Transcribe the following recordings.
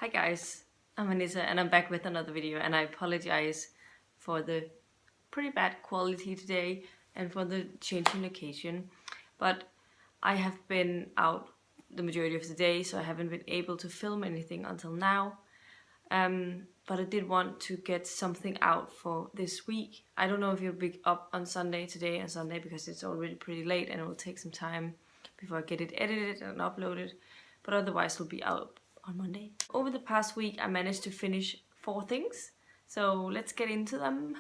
Hi guys, I'm Anissa and I'm back with another video, and I apologize for the pretty bad quality today and for the change in location, but I have been out the majority of the day, so I haven't been able to film anything until now. But I did want to get something out for this week. I don't know if it'll be up on today and Sunday, because it's already pretty late and it will take some time before I get it edited and uploaded, but otherwise it'll be out on Monday. Over the past week I managed to finish 4 things, so let's get into them.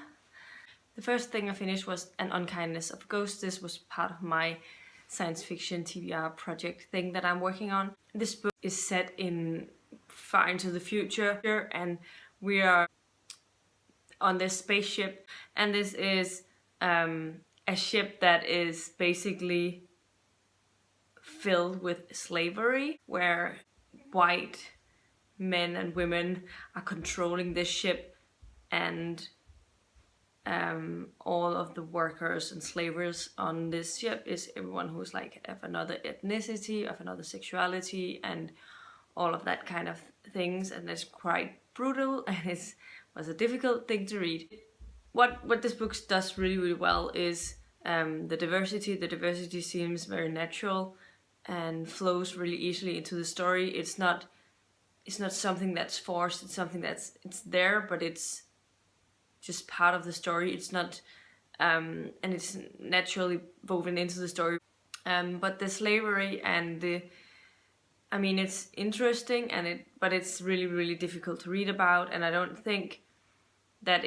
The first thing I finished was An Unkindness of Ghosts. This was part of my science fiction TBR project thing that I'm working on. This book is set in far into the future, and we are on this spaceship, and this is a ship that is basically filled with slavery, where white men and women are controlling this ship, and all of the workers and slavers on this ship is everyone who's like of another ethnicity, of another sexuality, and all of that kind of things, and it's quite brutal, and it was a difficult thing to read. What this book does really well is the diversity. The diversity seems very natural and flows really easily into the story. It's not something that's forced. It's something it's there, but it's just part of the story. It's not, and it's naturally woven into the story. But the slavery and it's interesting, but it's really difficult to read about, and I don't think that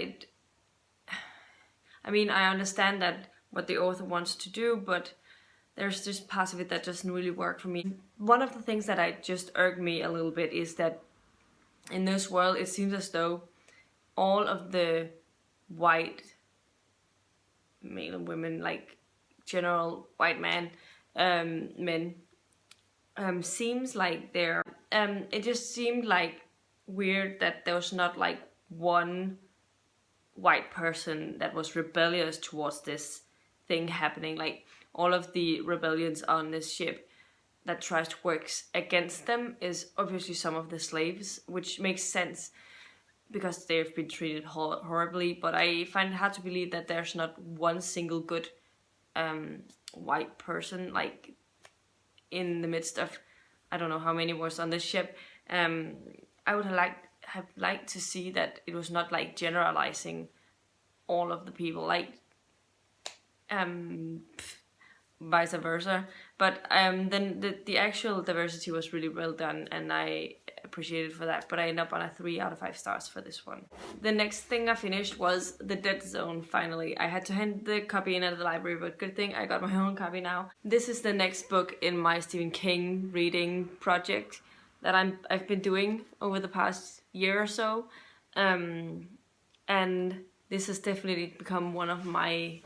I understand that what the author wants to do, but there's just parts of it that doesn't really work for me. One of the things that just irked me a little bit is that in this world it seems as though all of the white male and women, like general white men, seems like they're it just seemed like weird that there was not like one white person that was rebellious towards this thing happening. Like all of the rebellions on this ship that tries to work against them is obviously some of the slaves, which makes sense because they've been treated horribly, but I find it hard to believe that there's not one single good white person, like in the midst of I don't know how many was on this ship. I would have liked to see that it was not like generalizing all of the people, like vice versa. But then the actual diversity was really well done, and I appreciated for that, but I end up on a 3 out of 5 stars for this one. The next thing I finished was The Dead Zone. Finally, I had to hand the copy in at the library, but good thing I got my own copy now. This is the next book in my Stephen King reading project that I've been doing over the past year or so, and this has definitely become one of my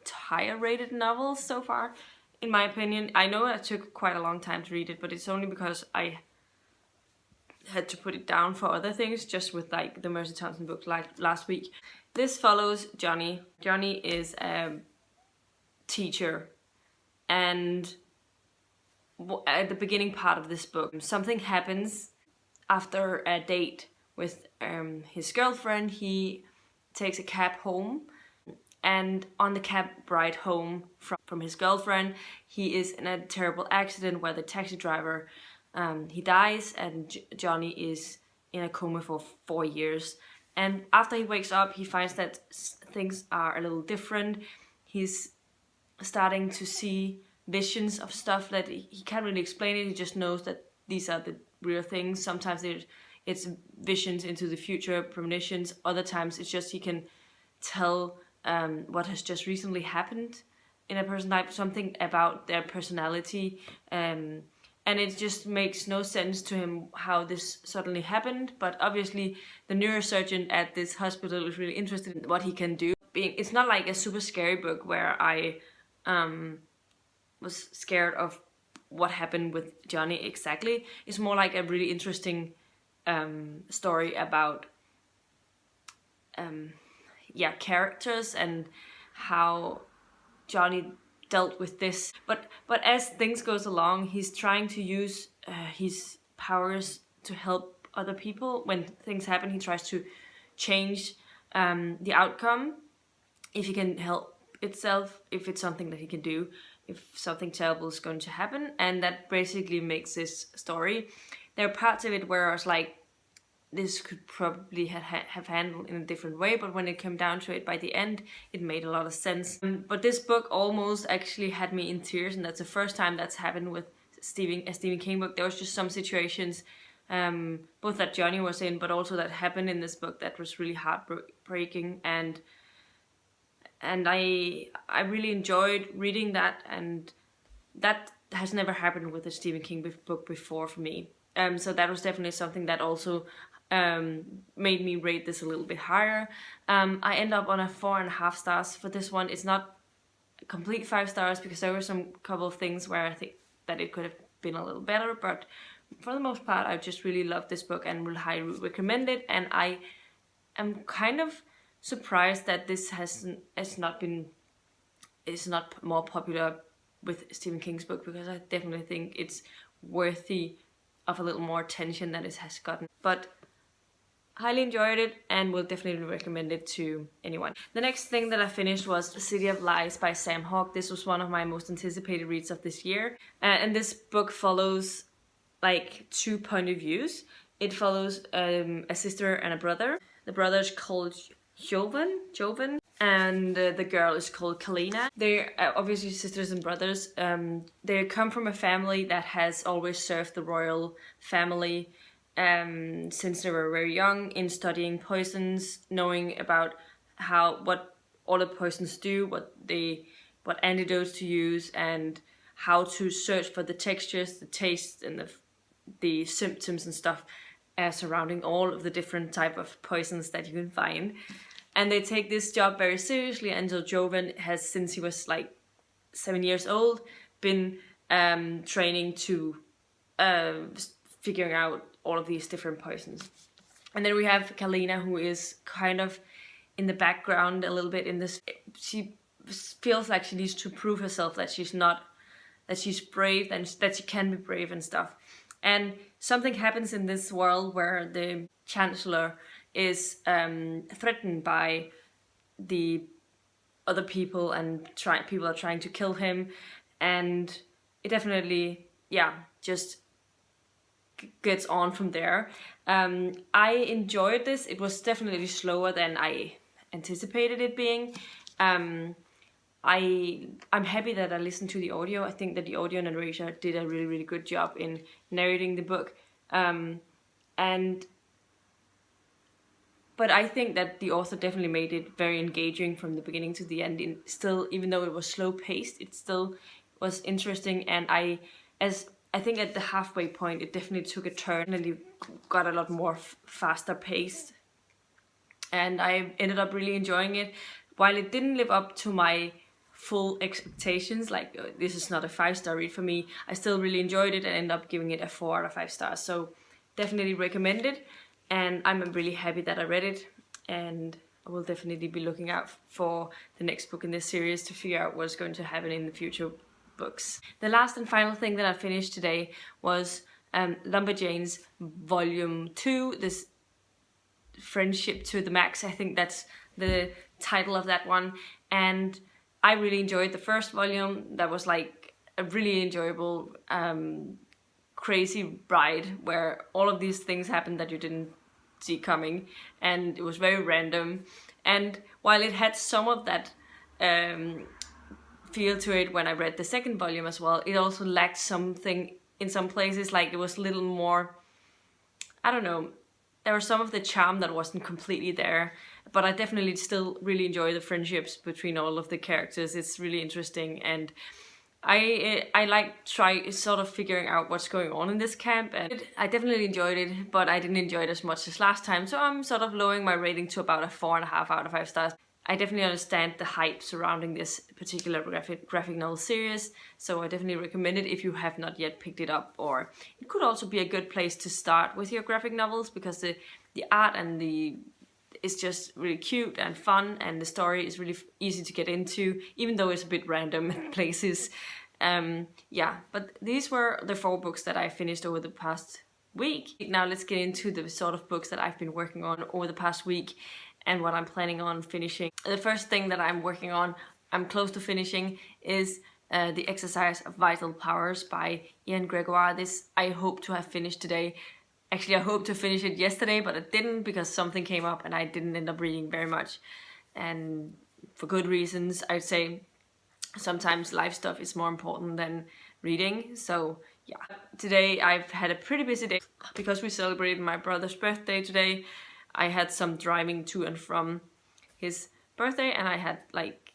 higher rated novels so far, in my opinion. I know it took quite a long time to read it, but it's only because I had to put it down for other things, just with like the Mercy Thompson book like last week. This follows Johnny. Johnny is a teacher, and at the beginning part of this book, something happens after a date with his girlfriend. He takes a cab home, and on the cab ride home from his girlfriend, he is in a terrible accident where the taxi driver, he dies, and Johnny is in a coma for 4 years. And after he wakes up, he finds that things are a little different. He's starting to see visions of stuff that he can't really explain it. He just knows that these are the real things. Sometimes it's visions into the future, premonitions. Other times it's just he can tell what has just recently happened in a person's life, something about their personality, and it just makes no sense to him how this suddenly happened. But obviously the neurosurgeon at this hospital is really interested in what he can do. It's not like a super scary book where I was scared of what happened with Johnny exactly. It's more like a really interesting story about characters and how Johnny dealt with this. But as things goes along, he's trying to use his powers to help other people. When things happen, he tries to change the outcome if he can help itself, if it's something that he can do, if something terrible is going to happen. And that basically makes this story. There are parts of it where I was like, this could probably have handled in a different way, but when it came down to it by the end, it made a lot of sense. But this book almost actually had me in tears, and that's the first time that's happened with a Stephen King book. There was just some situations, both that Johnny was in, but also that happened in this book that was really heartbreaking, and I really enjoyed reading that, and that has never happened with a Stephen King book before for me. So that was definitely something that also made me rate this a little bit higher. I end up on a 4.5 stars for this one. It's not a complete 5 stars because there were some couple of things where I think that it could have been a little better, but for the most part I just really loved this book and will highly recommend it. And I am kind of surprised that this is not more popular with Stephen King's book, because I definitely think it's worthy of a little more attention than it has gotten. But highly enjoyed it and will definitely recommend it to anyone. The next thing that I finished was City of Lies by Sam Hawke. This was one of my most anticipated reads of this year. And this book follows like 2 point of views. It follows a sister and a brother. The brother is called Joven, and the girl is called Kalina. They're obviously sisters and brothers. They come from a family that has always served the royal family since they were very young, in studying poisons, knowing about what all the poisons do, what antidotes to use, and how to search for the textures, the taste, and the symptoms and stuff surrounding all of the different type of poisons that you can find. And they take this job very seriously, and so Joven has, since he was like 7 years old, been training to figuring out all of these different poisons. And then we have Kalina, who is kind of in the background a little bit in this. She feels like she needs to prove herself that she's brave and that she can be brave and stuff. And something happens in this world where the Chancellor is threatened by the other people, and people are trying to kill him, and it definitely, just gets on from there. I enjoyed this. It was definitely slower than I anticipated it being. I'm happy that I listened to the audio. I think that the audio narrator did a really, really good job in narrating the book. But I think that the author definitely made it very engaging from the beginning to the end. Even though it was slow paced, it still was interesting. And I think at the halfway point, it definitely took a turn and it got a lot more faster paced. And I ended up really enjoying it. While it didn't live up to my full expectations, like this is not a 5-star read for me, I still really enjoyed it and ended up giving it a 4 out of 5 stars. So definitely recommend it. And I'm really happy that I read it, and I will definitely be looking out for the next book in this series to figure out what's going to happen in the future books. The last and final thing that I finished today was Lumberjanes Volume 2, this Friendship to the Max. I think that's the title of that one. And I really enjoyed the first volume. That was like a really enjoyable crazy ride where all of these things happened that you didn't see coming, and it was very random. And while it had some of that feel to it when I read the second volume as well, it also lacked something in some places. Like it was a little more, I don't know, there was some of the charm that wasn't completely there, but I definitely still really enjoy the friendships between all of the characters. It's really interesting, and I like sort of figuring out what's going on in this camp, and I definitely enjoyed it, but I didn't enjoy it as much as last time, so I'm sort of lowering my rating to about a 4.5 out of 5 stars. I definitely understand the hype surrounding this particular graphic novel series, so I definitely recommend it if you have not yet picked it up. Or it could also be a good place to start with your graphic novels, because the art and it's just really cute and fun, and the story is really easy to get into, even though it's a bit random in places. But these were the 4 books that I finished over the past week. Now let's get into the sort of books that I've been working on over the past week and what I'm planning on finishing. The first thing that I'm working on, I'm close to finishing, is The Exercise of Vital Powers by Ian Gregoire. This I hope to have finished today. Actually, I hoped to finish it yesterday, but I didn't because something came up and I didn't end up reading very much. And for good reasons, I'd say. Sometimes life stuff is more important than reading, so yeah. Today I've had a pretty busy day because we celebrated my brother's birthday today. I had some driving to and from his birthday and I had like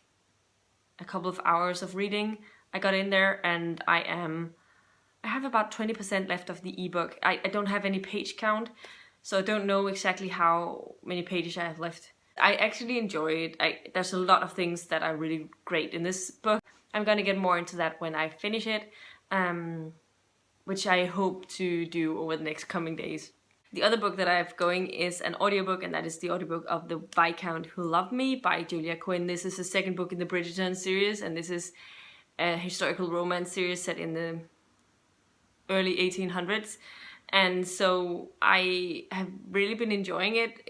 a couple of hours of reading. I got in there and I have about 20% left of the ebook. I don't have any page count, so I don't know exactly how many pages I have left. I actually enjoy it. There's a lot of things that are really great in this book. I'm gonna get more into that when I finish it, which I hope to do over the next coming days. The other book that I have going is an audiobook, and that is the audiobook of The Viscount Who Loved Me by Julia Quinn. This is the second book in the Bridgerton series, and this is a historical romance series set in the early 1800s. And so I have really been enjoying it.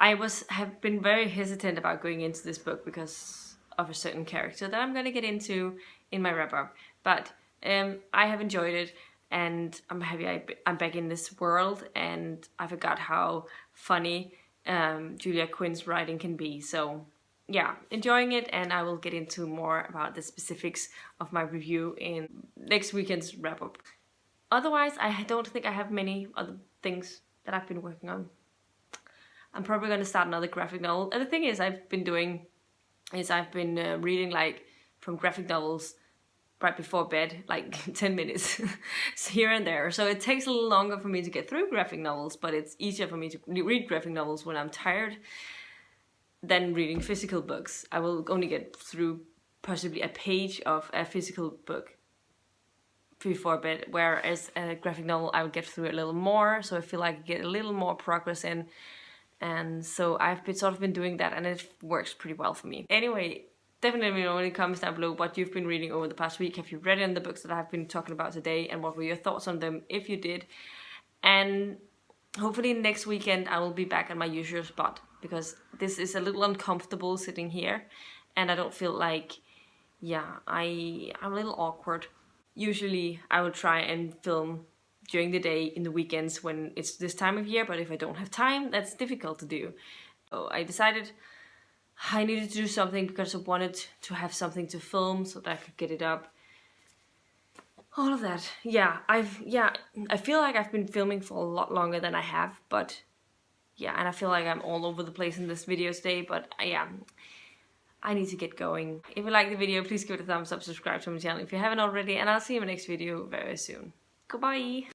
I have been very hesitant about going into this book because of a certain character that I'm going to get into in my wrap-up. But I have enjoyed it and I'm happy I'm back in this world, and I forgot how funny Julia Quinn's writing can be. So yeah, enjoying it, and I will get into more about the specifics of my review in next weekend's wrap-up. Otherwise, I don't think I have many other things that I've been working on. I'm probably going to start another graphic novel. And the thing is, I've been reading like from graphic novels right before bed, like 10 minutes here and there. So it takes a little longer for me to get through graphic novels, but it's easier for me to read graphic novels when I'm tired than reading physical books. I will only get through possibly a page of a physical book before bed, whereas a graphic novel I would get through a little more, so I feel like I get a little more progress in. And so I've been doing that, and it works pretty well for me. Anyway, definitely let me know in the comments down below what you've been reading over the past week. Have you read any of the books that I've been talking about today, and what were your thoughts on them if you did? And hopefully next weekend I will be back at my usual spot, because this is a little uncomfortable sitting here and I don't feel like, yeah, I'm a little awkward. Usually I will try and film during the day in the weekends when it's this time of year, but if I don't have time, that's difficult to do. So I decided I needed to do something because I wanted to have something to film so that I could get it up. All of that. Yeah, I feel like I've been filming for a lot longer than I have, but yeah, and I feel like I'm all over the place in this video today, but yeah, I need to get going. If you like the video, please give it a thumbs up, subscribe to my channel if you haven't already, and I'll see you in my next video very soon. Goodbye!